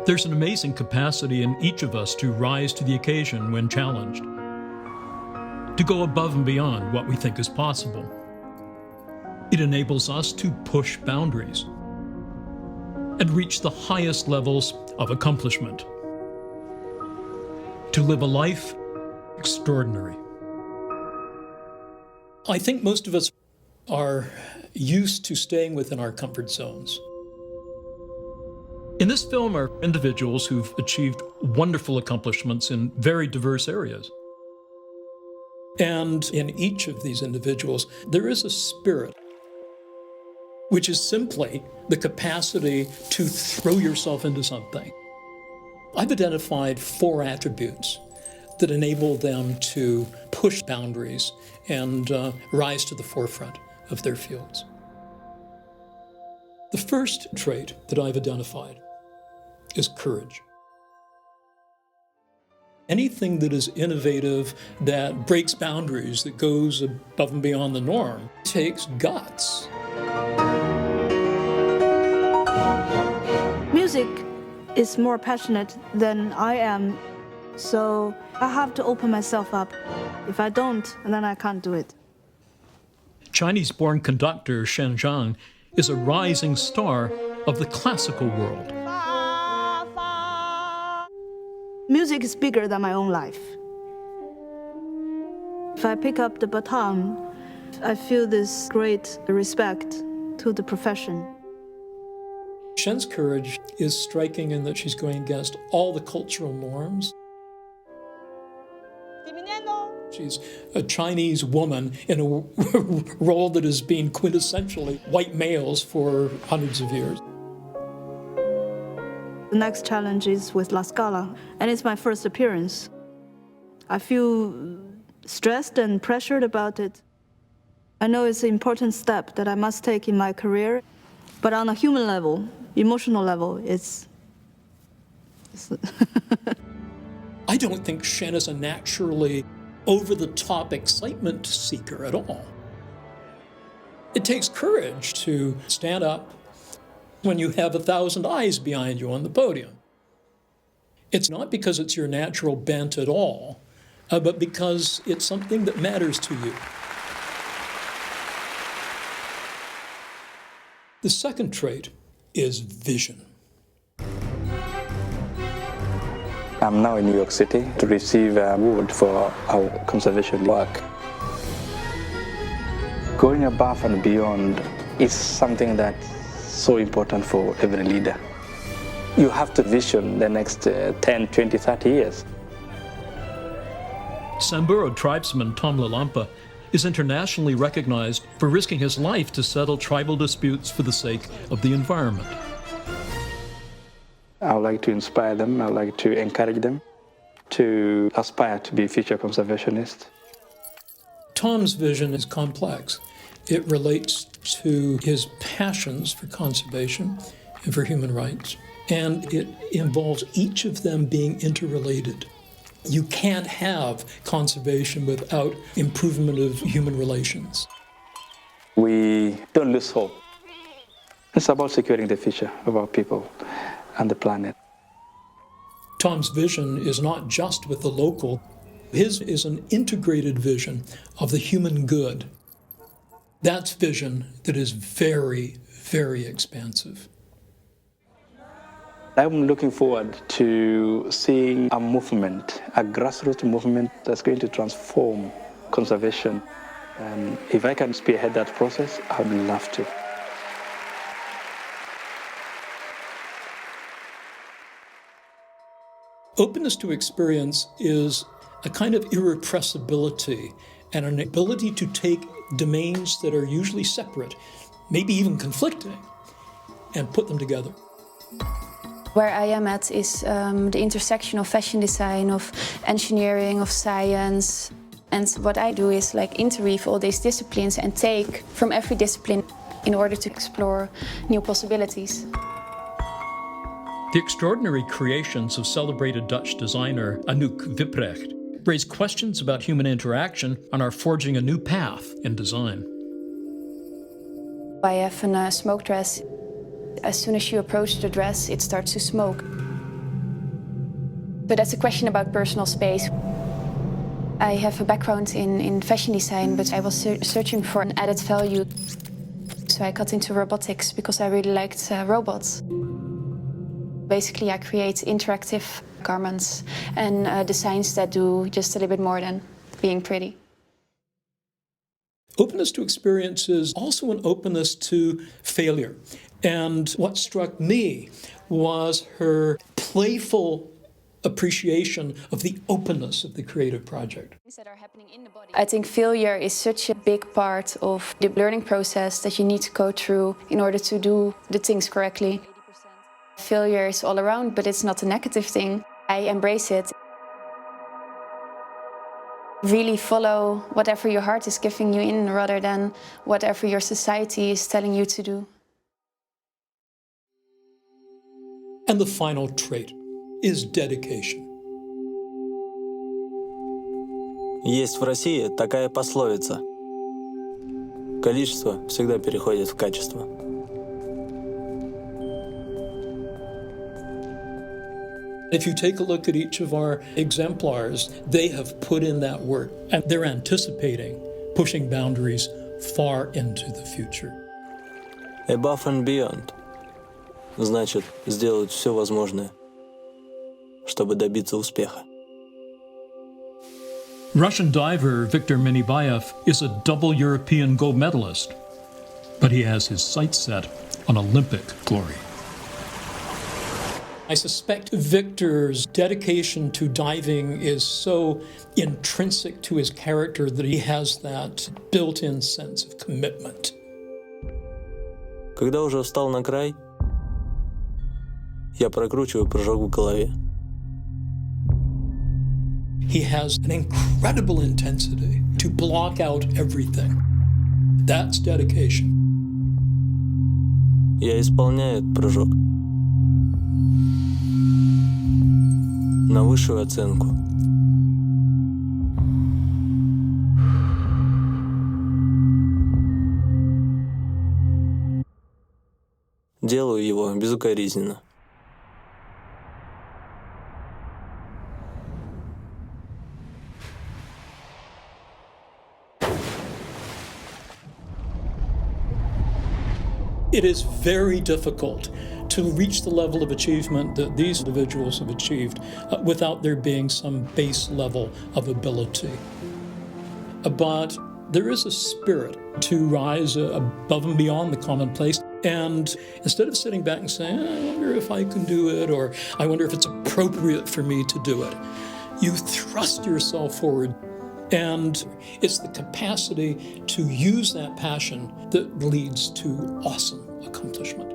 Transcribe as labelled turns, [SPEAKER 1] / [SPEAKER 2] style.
[SPEAKER 1] There's an amazing capacity in each of us to rise to the occasion when challenged, to go above and beyond what we think is possible. It enables us to push boundaries and reach the highest levels of accomplishment, to live a life extraordinary. I think most of us are used to staying within our comfort zones. In this film are individuals who've achieved wonderful accomplishments in very diverse areas. And in each of these individuals, there is a spirit, which is simply the capacity to throw yourself into something. I've identified 4 attributes that enable them to push boundaries and rise to the forefront of their fields. The first trait that I've identified is courage. Anything that is innovative, that breaks boundaries, that goes above and beyond the norm, takes guts.
[SPEAKER 2] Music is more passionate than I am, so I have to open myself up. If I don't, then I can't do it.
[SPEAKER 1] Chinese-born conductor Shen Zhang is a rising star of the classical world.
[SPEAKER 2] Music is bigger than my own life. If I pick up the baton, I feel this great respect to the profession.
[SPEAKER 1] Shen's courage is striking in that she's going against all the cultural norms. She's a Chinese woman in a role that has been quintessentially white males for hundreds of years.
[SPEAKER 2] The next challenge is with La Scala, and it's my first appearance. I feel stressed and pressured about it. I know it's an important step that I must take in my career, but on a human level, emotional level, it's
[SPEAKER 1] I don't think Shen is a naturally over-the-top excitement seeker at all. It takes courage to stand up when you have 1,000 eyes behind you on the podium. It's not because it's your natural bent at all, but because it's something that matters to you. The second trait is vision.
[SPEAKER 3] I'm now in New York City to receive an award for our conservation work. Going above and beyond is something that's so important for every leader. You have to vision the next 10, 20, 30 years.
[SPEAKER 1] Samburu tribesman Tom Lalampa is internationally recognized for risking his life to settle tribal disputes for the sake of the environment.
[SPEAKER 3] I would like to inspire them, I would like to encourage them to aspire to be future conservationists.
[SPEAKER 1] Tom's vision is complex. It relates to his passions for conservation and for human rights, and it involves each of them being interrelated. You can't have conservation without improvement of human relations.
[SPEAKER 3] We don't lose hope. It's about securing the future of our people and the planet.
[SPEAKER 1] Tom's vision is not just with the local. His is an integrated vision of the human good. That's vision that is very, very expansive.
[SPEAKER 3] I'm looking forward to seeing a movement, a grassroots movement that's going to transform conservation. And if I can spearhead that process, I would love to.
[SPEAKER 1] Openness to experience is a kind of irrepressibility and an ability to take domains that are usually separate, maybe even conflicting, and put them together.
[SPEAKER 4] Where I am at is the intersection of fashion design, of engineering, of science. And what I do is like interweave all these disciplines and take from every discipline in order to explore new possibilities.
[SPEAKER 1] The extraordinary creations of celebrated Dutch designer Anouk Wipprecht raise questions about human interaction and are forging a new path in design.
[SPEAKER 4] I have a smoke dress. As soon as you approach the dress, it starts to smoke. But that's a question about personal space. I have a background in fashion design, but I was searching for an added value. So I got into robotics because I really liked robots. Basically, I create interactive garments and designs that do just a little bit more than being pretty.
[SPEAKER 1] Openness to experience is also an openness to failure. And what struck me was her playful appreciation of the openness of the creative project.
[SPEAKER 4] I think failure is such a big part of the learning process that you need to go through in order to do the things correctly. Failure is all around, but it's not a negative thing. I embrace it. Really follow whatever your heart is giving you in rather than whatever your society is telling you to do.
[SPEAKER 1] And the final trait is dedication.
[SPEAKER 5] Есть в России такая пословица. Количество всегда переходит в качество.
[SPEAKER 1] If you take a look at each of our exemplars, they have put in that work, and they're anticipating pushing boundaries far into the future.
[SPEAKER 5] Above and beyond. Значит, сделать все возможное, чтобы добиться успеха.
[SPEAKER 1] Russian diver Viktor Minibayev is a double European gold medalist, but he has his sights set on Olympic glory. I suspect Viktor's dedication to diving is so intrinsic to his character that he has that built-in sense of commitment.
[SPEAKER 5] Когда уже встал на край, я прокручиваю прыжок в голове.
[SPEAKER 1] He has an incredible intensity to block out everything. That's dedication.
[SPEAKER 5] Я исполняю этот прыжок на высшую оценку. Делаю его безукоризненно.
[SPEAKER 1] It is very difficult to reach the level of achievement that these individuals have achieved without there being some base level of ability. But there is a spirit to rise above and beyond the commonplace. And instead of sitting back and saying, I wonder if I can do it, or I wonder if it's appropriate for me to do it, you thrust yourself forward. And it's the capacity to use that passion that leads to awesome accomplishment.